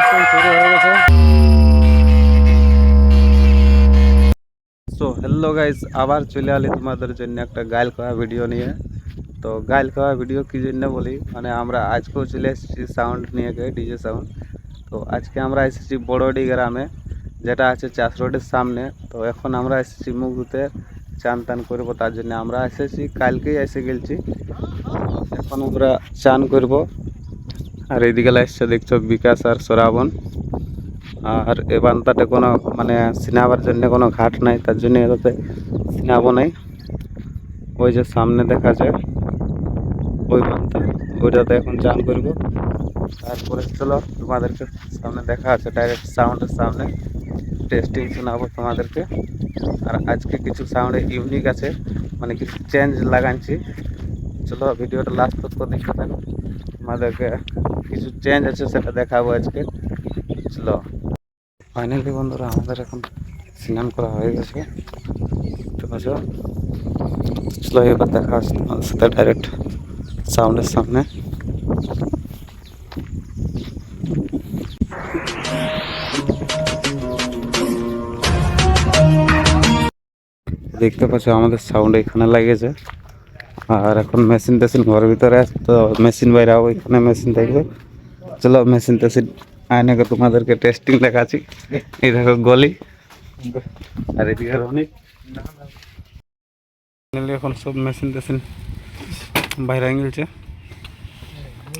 শুরু হয়ে গেছে। সো হ্যালো গাইস, আবার চলে আলি তোমাদের জন্য একটা গাইল খাওয়া ভিডিও নিয়ে। তো গাইল খাওয়া ভিডিও কি জন্য বলি, মানে আমরা আজকেও চলে এসেছি সাউন্ড নিয়ে গিয়ে, ডিজে সাউন্ড। তো আজকে আমরা এসেছি বড়ডি গ্রামে, যেটা আছে চাষ রোডের সামনে। তো এখন আমরা এসেছি মুখ ধুতে, চান টান করবো, তার জন্য আমরা এসেছি, কালকেই এসে গেছি। এখন আমরা চান করব। আর এইদিকে এসছে দেখছো বিকাশ আর শ্রাবণ। আর এ বান্তাতে কোনো মানে সিনাবার জন্য কোনো ঘাট নাই, তার জন্য এটাতে সিনাবো নাই। ওই যে সামনে দেখা যায় ওই বান্তা, ওইটাতে এখন চান করব। তারপরে চলো তোমাদেরকে সামনে দেখা আছে ডাইরেক্ট সাউন্ডের সামনে, টেস্টিং শোনাবো তোমাদেরকে। আর আজকে কিছু সাউন্ডে ইউনিক আছে, মানে কিছু চেঞ্জ লাগাচ্ছি। চলো ভিডিওটা লাস্ট পর্যন্ত দেখতে থাকো, তোমাদেরকে কিছু চেঞ্জ আছে সেটা দেখাবো আজকে। চলো। ফাইনালি বন্ধুরা, আমাদের এখন স্নান করা হয়ে গেছে। ঠিক আছে, চলো এবার দেখা আসছে তোমাদের সাথে ডাইরেক্ট সাউন্ডের সামনে। দেখতে পাচ্ছ আমাদের সাউন্ড এখানে লাগেছে। আর এখন মেশিন টেশিন ঘরের ভিতরে আছে, তো মেশিন বাইরে ওইখানে মেশিন দেখবে। চলো মেশিন টেশিন আয়নে তোমাদেরকে টেস্টিং দেখাচ্ছি। এই দেখো গলি, আর এদিকে অনেক এখন সব মেশিন টেশিন বাইরে গেছে।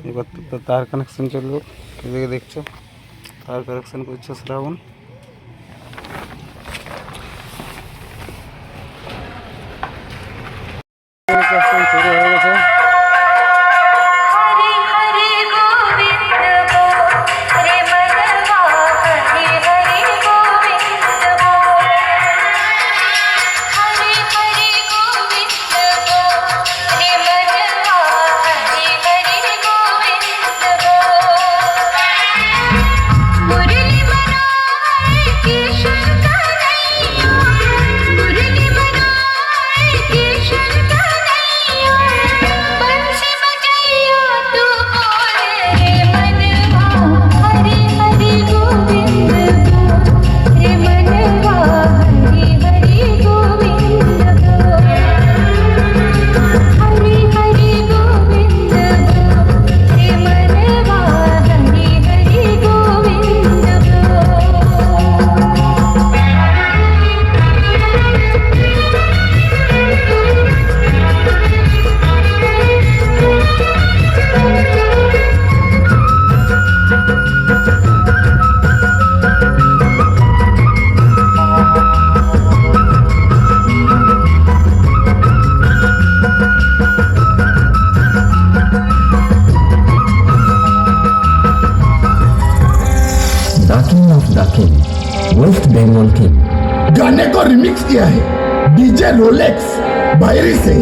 এবার তো তার কানেকশন চলবে, এদিকে দেখছো তার কানেকশন করছে শ্রাবণ। শুরু হয়ে গেছে। वेस्ट बंगाल के गाने को रिमिक्स किया है डीजे रोलेक्स बाहरी से।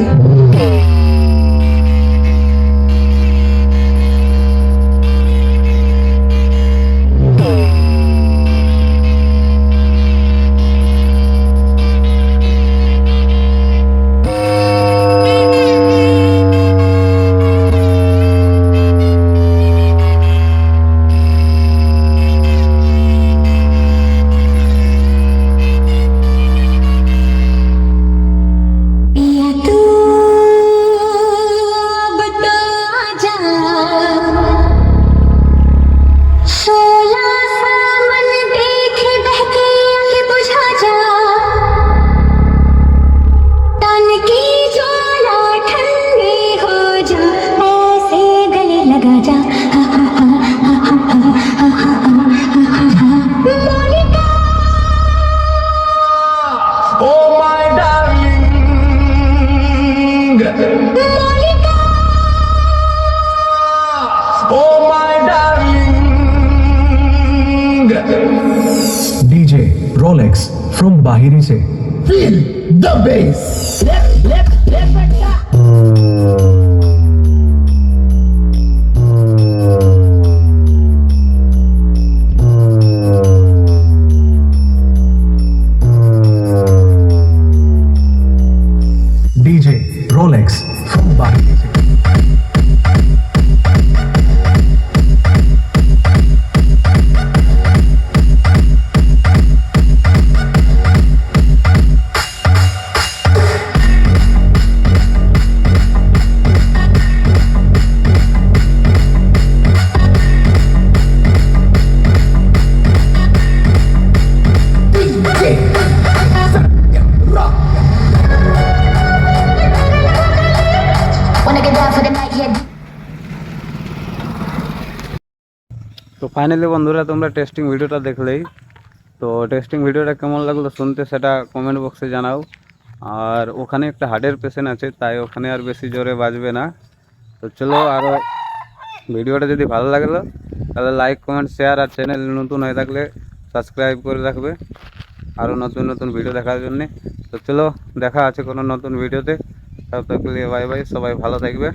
DJ Rolex from Bahiri se. Feel the bass. DJ Rolex from Bahiri se. তো ফাইনালি বন্ধুরা তোমরা টেস্টিং ভিডিওটা দেখলেই, তো টেস্টিং ভিডিওটা কেমন লাগলো শুনতে সেটা কমেন্ট বক্সে জানাও। আর ওখানে একটা হার্টের পেশেন্ট আছে, তাই ওখানে আর বেশি জোরে বাজবে না। তো চলো, আরও ভিডিওটা যদি ভালো লাগলো তাহলে লাইক কমেন্ট শেয়ার, আর চ্যানেল নতুন হয়ে থাকলে সাবস্ক্রাইব করে রাখবে আরও নতুন নতুন ভিডিও দেখার জন্যে। তো চলো, দেখা আছে কোনো নতুন ভিডিওতে। তব তক के लिए বাই বাই, সবাই ভালো থাকবে।